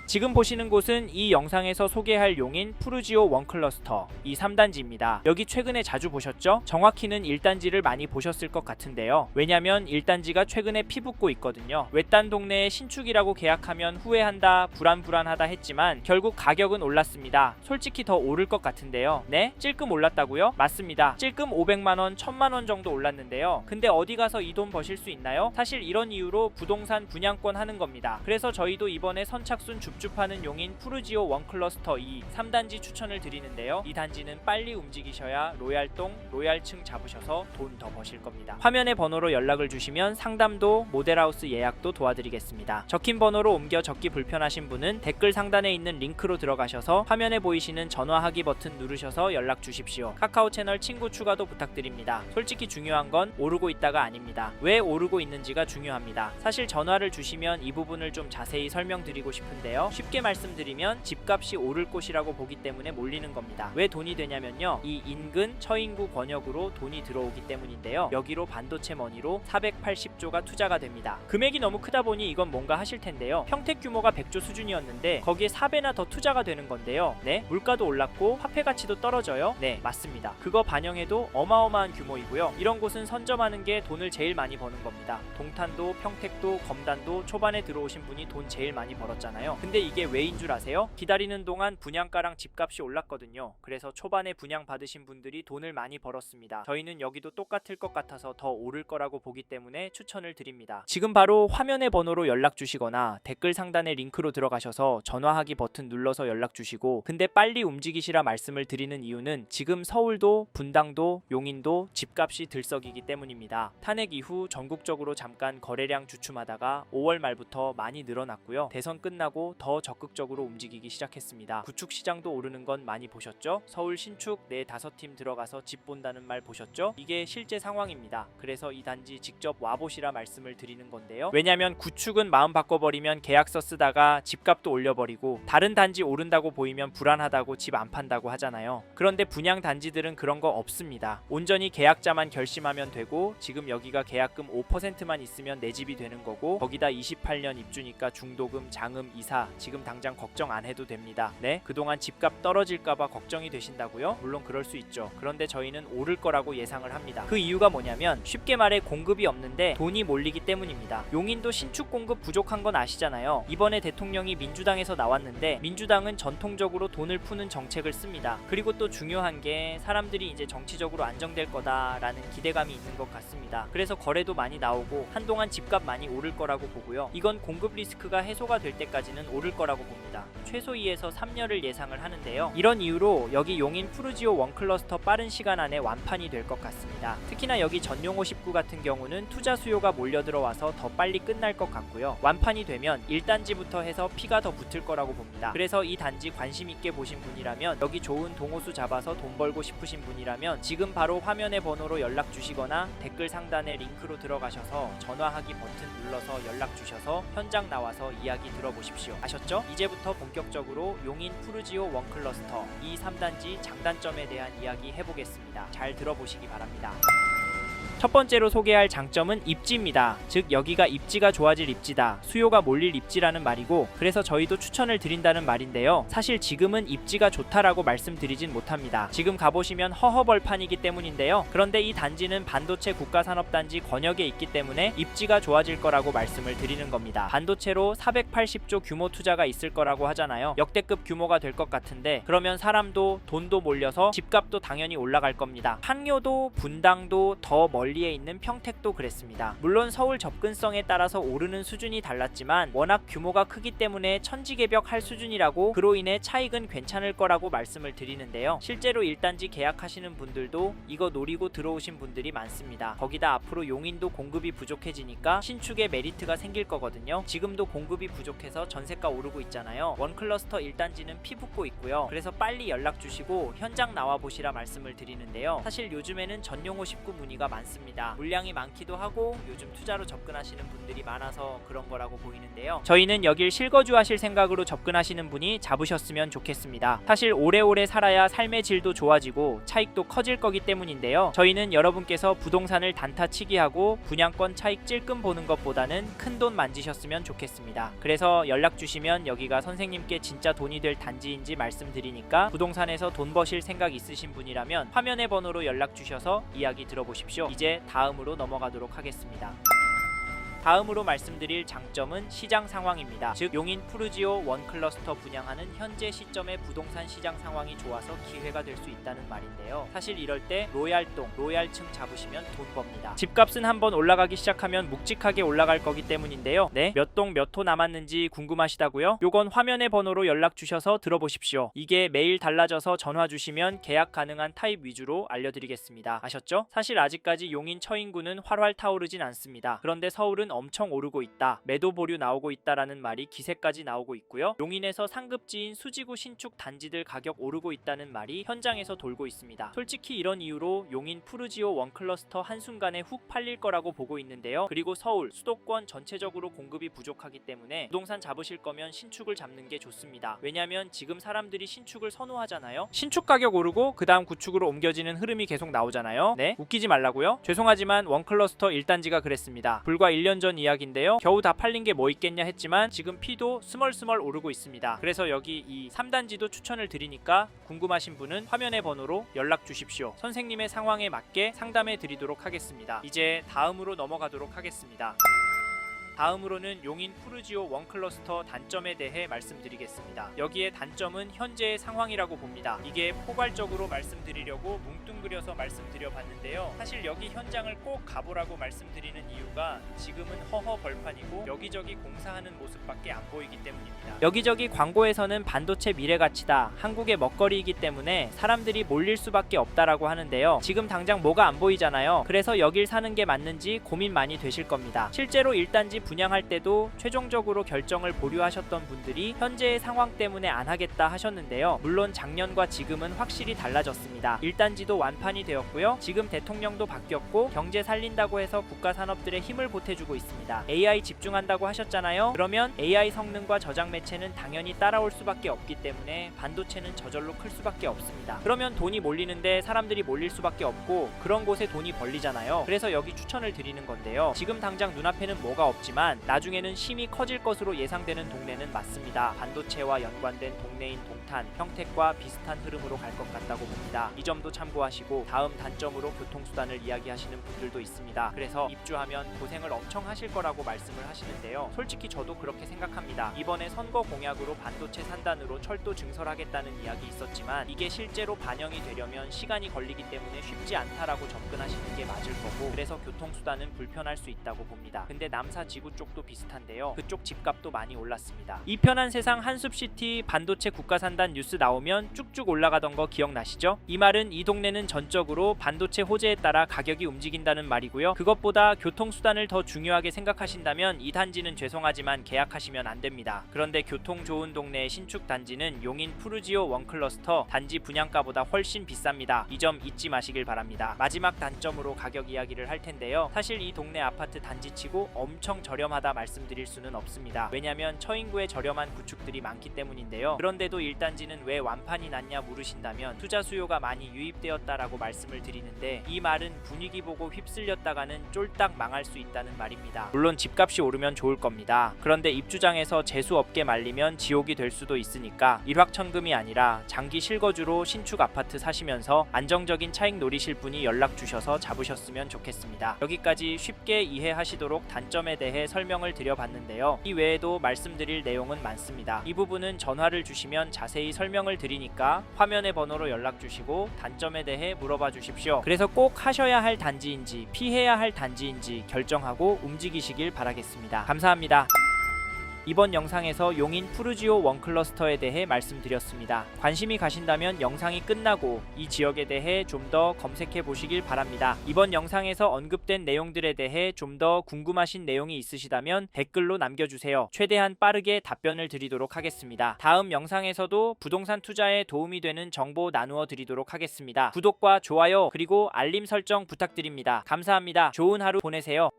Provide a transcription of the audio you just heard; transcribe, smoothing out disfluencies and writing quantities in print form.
지금 보시는 곳은 이 영상에서 소개할 용인 푸르지오 원클러스터 이 3단지입니다. 여기 최근에 자주 보셨죠? 정확히는 1단지를 많이 보셨을 것 같은데요. 왜냐면 1단지가 최근에 피붙고 있거든요. 외딴 동네에 신축이라고 계약하면 후회한다, 불안하다 했지만 결국 가격은 올랐습니다. 솔직히 더 오를 것 같은데요. 네? 찔끔 올랐다고요? 맞습니다. 찔끔 500만원, 1000만원 정도 올랐는데요. 근데 어디 가서 이 돈 버실 수 있나요? 사실 이런 이유로 부동산 분양권 하는 겁니다. 그래서 저희도 이번에 선착순 줍줍하는 용인 푸르지오 원클러스터 2 3단지 추천을 드리는데요. 이 단지는 빨리 움직이셔야 로얄동, 로얄층 잡으셔서 돈 더 버실 겁니다. 화면의 번호로 연락을 주시면 상담도, 모델하우스 예약도 도와드리겠습니다. 적힌 번호로 옮겨 적기 불편하신 분은 댓글 상단에 있는 링크로 들어가셔서 화면에 보이시는 전화하기 버튼 누르셔서 연락 주십시오. 카카오 채널 친구 추가도 부탁드립니다. 솔직히 중요한 건 오르고 있다가 아닙니다. 왜 오르고 있는지가 중요합니다. 사실 전화를 주시면 이 부분을 좀 자세히 설명드리고 싶은데요. 쉽게 말씀드리면 집값이 오를 곳이라고 보기 때문에 몰리는 겁니다. 왜 돈이 되냐면요. 이 인근 처인구 권역으로 돈이 들어오기 때문인데요. 여기로 반도체 머니로 480조가 투자가 됩니다. 금액이 너무 크다 보니 이건 뭔가 하실 텐데요. 평택 규모가 100조 수준이었는데 거기에 4배나 더 투자가 되는 건데요. 네, 물가도 올랐고 화폐 가치도 떨어져요. 네, 맞습니다. 그거 반영해도 어마어마한 규모이고요. 이런 곳은 선점하는 게 돈을 제일 많이 버는 겁니다. 동탄도, 평택도, 검단도 초반에 들어오신 분이 돈 제일 많이 벌었잖아요. 근데 이게 왜인 줄 아세요? 기다리는 동안 분양가랑 집값이 올랐거든요. 그래서 초반에 분양 받으신 분들이 돈을 많이 벌었습니다. 저희는 여기도 똑같을 것 같아서 더 오를 거라고 보기 때문에 추천을 드립니다. 지금 바로 화면의 번호로 연락 주시거나 댓글 상단의 링크로 들어가셔서 전화하기 버튼 눌러서 연락 주시고, 근데 빨리 움직이시라 말씀을 드리는 이유는 지금 서울도, 분당도, 용인도 집값이 들썩이기 때문입니다. 탄핵 이후 전국적으로 잠깐 거래량 주춤하다가 5월 말부터 많이 늘어났고요. 대선 끝나고 더 적극적으로 움직이기 시작했습니다. 구축 시장도 오르는 건 많이 보셨죠? 서울 신축 4-5팀 들어가서 집 본다는 말 보셨죠? 이게 실제 상황입니다. 그래서 이 단지 직접 와보시라 말씀을 드리는 건데요. 왜냐면 구축은 마음 바꿔버리면 계약서 쓰다가 집값도 올려버리고, 다른 단지 오른다고 보이면 불안하다고 집 안 판다고 하잖아요. 그런데 분양 단지들은 그런 거 없습니다. 온전히 계약자만 결심하면 되고, 지금 여기가 계약금 5%만 있으면 내 집이 되는 거고, 거기다 28년 입주니까 중도금, 장음, 이사 지금 당장 걱정 안 해도 됩니다. 네? 그동안 집값 떨어질까봐 걱정이 되신다고요? 물론 그럴 수 있죠. 그런데 저희는 오를 거라고 예상을 합니다. 그 이유가 뭐냐면 쉽게 말해 공급이 없는데 돈이 몰리기 때문입니다. 용인도 신축 공급 부족한 건 아시잖아요. 이번에 대통령이 민주당에서 나왔는데 민주당은 전통적으로 돈을 푸는 정책을 씁니다. 그리고 또 중요한 게 사람들이 이제 정치적으로 안정될 거다라는 기대감이 있는 것 같습니다. 그래서 거래도 많이 나오고 한동안 집값 많이 오를 거라고 보고요. 이건 공급 리스크가 해소가 될 때까지는 오를 거라고 봅니다. 최소 2에서 3년을 예상을 하는데요. 이런 이유로 여기 용인 푸르지오 원클러스터 빠른 시간 안에 완판이 될 것 같습니다. 특히나 여기 전용호 19 같은 경우는 투자 수요가 몰려 들어와서 더 빨리 끝날 것 같고요. 완판이 되면 1단지부터 해서 피가 더 붙을 거라고 봅니다. 그래서 이 단지 관심 있게 보신 분이라면, 여기 좋은 동호수 잡아서 돈 벌고 싶으신 분이라면 지금 바로 화면의 번호로 연락 주시거나 댓글 상단에 링크로 들어가셔서 전화하기 버튼 눌러서 연락 주셔서 현장 나와서 이야기 들어보십시오. 아셨죠? 이제부터 본격적으로 용인 푸르지오 원클러스터 이 3단지 장단점에 대한 이야기 해보겠습니다. 잘 들어보시기 바랍니다. 첫 번째로 소개할 장점은 입지입니다. 즉 여기가 입지가 좋아질 입지다, 수요가 몰릴 입지라는 말이고, 그래서 저희도 추천을 드린다는 말인데요. 사실 지금은 입지가 좋다라고 말씀드리진 못합니다. 지금 가보시면 허허벌판이기 때문인데요. 그런데 이 단지는 반도체 국가산업단지 권역에 있기 때문에 입지가 좋아질 거라고 말씀을 드리는 겁니다. 반도체로 480조 규모 투자가 있을 거라고 하잖아요. 역대급 규모가 될 것 같은데, 그러면 사람도 돈도 몰려서 집값도 당연히 올라갈 겁니다. 항요도, 분당도, 더 멀리에 있는 평택도 그랬습니다. 물론 서울 접근성에 따라서 오르는 수준이 달랐지만 워낙 규모가 크기 때문에 천지개벽할 수준이라고, 그로 인해 차익은 괜찮을 거라고 말씀을 드리는데요. 실제로 1단지 계약하시는 분들도 이거 노리고 들어오신 분들이 많습니다. 거기다 앞으로 용인도 공급이 부족해지니까 신축에 메리트가 생길 거거든요. 지금도 공급이 부족해서 전세가 오르고 있잖아요. 원클러스터 1단지는 피붙고 있고요. 그래서 빨리 연락 주시고 현장 나와 보시라 말씀을 드리는데요. 사실 요즘에는 전용호 19 문의가 많습니다. 맞습니다. 물량이 많기도 하고 요즘 투자로 접근하시는 분들이 많아서 그런 거라고 보이는데요. 저희는 여길 실거주 하실 생각으로 접근하시는 분이 잡으셨으면 좋겠습니다. 사실 오래오래 살아야 삶의 질도 좋아지고 차익도 커질 거기 때문인데요. 저희는 여러분께서 부동산을 단타치기 하고 분양권 차익 찔끔 보는 것보다는 큰 돈 만지셨으면 좋겠습니다. 그래서 연락 주시면 여기가 선생님께 진짜 돈이 될 단지인지 말씀드리니까 부동산에서 돈 버실 생각 있으신 분이라면 화면의 번호로 연락 주셔서 이야기 들어보십시오. 이제 다음으로 넘어가도록 하겠습니다. 다음으로 말씀드릴 장점은 시장 상황입니다. 즉 용인 푸르지오 원클러스터 분양하는 현재 시점의 부동산 시장 상황이 좋아서 기회가 될 수 있다는 말인데요. 사실 이럴 때 로얄동, 로얄층 잡으시면 돈 법니다. 집값은 한번 올라가기 시작하면 묵직하게 올라갈 거기 때문인데요. 네? 몇 동 몇 호 남았는지 궁금하시다고요? 요건 화면의 번호로 연락 주셔서 들어보십시오. 이게 매일 달라져서 전화 주시면 계약 가능한 타입 위주로 알려드리겠습니다. 아셨죠? 사실 아직까지 용인 처인구는 활활 타오르진 않습니다. 그런데 서울은 엄청 오르고 있다, 매도 보류 나오고 있다라는 말이 기세까지 나오고 있고요. 용인에서 상급지인 수지구 신축 단지들 가격 오르고 있다는 말이 현장에서 돌고 있습니다. 솔직히 이런 이유로 용인 푸르지오 원클러스터 한순간에 훅 팔릴 거라고 보고 있는데요. 그리고 서울, 수도권 전체적으로 공급이 부족하기 때문에 부동산 잡으실 거면 신축을 잡는 게 좋습니다. 왜냐면 지금 사람들이 신축을 선호하잖아요. 신축 가격 오르고 그 다음 구축으로 옮겨지는 흐름이 계속 나오잖아요. 네? 웃기지 말라고요? 죄송하지만 원클러스터 1단지가 그랬습니다. 불과 1년 전 이야기인데요. 겨우 다 팔린 게 뭐 있겠냐 했지만 지금 피도 스멀스멀 오르고 있습니다. 그래서 여기 이 3단지도 추천을 드리니까 궁금하신 분은 화면의 번호로 연락 주십시오. 선생님의 상황에 맞게 상담해 드리도록 하겠습니다. 이제 다음으로 넘어가도록 하겠습니다. 다음으로는 용인 푸르지오 원클러스터 단점에 대해 말씀드리겠습니다. 여기에 단점은 현재의 상황이라고 봅니다. 이게 포괄적으로 말씀드리려고 뭉뚱그려서 말씀드려봤는데요. 사실 여기 현장을 꼭 가보라고 말씀드리는 이유가 지금은 허허 벌판이고 여기저기 공사하는 모습밖에 안 보이기 때문입니다. 여기저기 광고에서는 반도체 미래가치다, 한국의 먹거리이기 때문에 사람들이 몰릴 수밖에 없다라고 하는데요. 지금 당장 뭐가 안 보이잖아요. 그래서 여길 사는 게 맞는지 고민 많이 되실 겁니다. 실제로 1단지 분양할 때도 최종적으로 결정을 보류하셨던 분들이 현재의 상황 때문에 안 하겠다 하셨는데요. 물론 작년과 지금은 확실히 달라졌습니다. 1단지도 완판이 되었고요. 지금 대통령도 바뀌었고 경제 살린다고 해서 국가 산업들의 힘을 보태주고 있습니다. AI 집중한다고 하셨잖아요. 그러면 AI 성능과 저장 매체는 당연히 따라올 수밖에 없기 때문에 반도체는 저절로 클 수밖에 없습니다. 그러면 돈이 몰리는데 사람들이 몰릴 수밖에 없고 그런 곳에 돈이 벌리잖아요. 그래서 여기 추천을 드리는 건데요. 지금 당장 눈앞에는 뭐가 없지만 나중에는 심히 커질 것으로 예상되는 동네는 맞습니다. 반도체와 연관된 동네인 동탄, 평택과 비슷한 흐름으로 갈 것 같다고 봅니다. 이 점도 참고하시고 다음 단점으로 교통수단을 이야기하시는 분들도 있습니다. 그래서 입주하면 고생을 엄청 하실 거라고 말씀을 하시는데요. 솔직히 저도 그렇게 생각합니다. 이번에 선거 공약으로 반도체 산단으로 철도 증설하겠다는 이야기 있었지만 이게 실제로 반영이 되려면 시간이 걸리기 때문에 쉽지 않다라고 접근하시는 게 맞을 거고 그래서 교통수단은 불편할 수 있다고 봅니다. 근데 남사 지구 쪽도 비슷한데요. 그쪽 집값도 많이 올랐습니다. 이 편한 세상 한숲시티 반도체 국가산단 뉴스 나오면 쭉쭉 올라가던 거 기억나시죠? 이 말은 이 동네는 전적으로 반도체 호재에 따라 가격이 움직인다는 말이고요. 그것보다 교통수단을 더 중요하게 생각하신다면 이 단지는 죄송하지만 계약하시면 안 됩니다. 그런데 교통 좋은 동네의 신축 단지는 용인 푸르지오 원클러스터 단지 분양가보다 훨씬 비쌉니다. 이 점 잊지 마시길 바랍니다. 마지막 단점으로 가격 이야기를 할 텐데요. 사실 이 동네 아파트 단지치고 엄청 저렴하다 말씀드릴 수는 없습니다. 왜냐면 처인구에 저렴한 구축들이 많기 때문인데요. 그런데도 1단지는 왜 완판이 났냐 물으신다면 투자 수요가 많이 유입되었다라고 말씀을 드리는데 이 말은 분위기 보고 휩쓸렸다가는 쫄딱 망할 수 있다는 말입니다. 물론 집값이 오르면 좋을 겁니다. 그런데 입주장에서 재수없게 말리면 지옥이 될 수도 있으니까 일확천금이 아니라 장기 실거주로 신축 아파트 사시면서 안정적인 차익 노리실 분이 연락 주셔서 잡으셨으면 좋겠습니다. 여기까지 쉽게 이해하시도록 단점에 대해 설명을 드려봤는데요. 이 외에도 말씀드릴 내용은 많습니다. 이 부분은 전화를 주시면 자세히 설명을 드리니까 화면의 번호로 연락 주시고 단점에 대해 물어봐 주십시오. 그래서 꼭 하셔야 할 단지인지 피해야 할 단지인지 결정하고 움직이시길 바라겠습니다. 감사합니다. 이번 영상에서 용인 푸르지오 원클러스터에 대해 말씀드렸습니다. 관심이 가신다면 영상이 끝나고 이 지역에 대해 좀 더 검색해 보시길 바랍니다. 이번 영상에서 언급된 내용들에 대해 좀 더 궁금하신 내용이 있으시다면 댓글로 남겨주세요. 최대한 빠르게 답변을 드리도록 하겠습니다. 다음 영상에서도 부동산 투자에 도움이 되는 정보 나누어 드리도록 하겠습니다. 구독과 좋아요 그리고 알림 설정 부탁드립니다. 감사합니다. 좋은 하루 보내세요.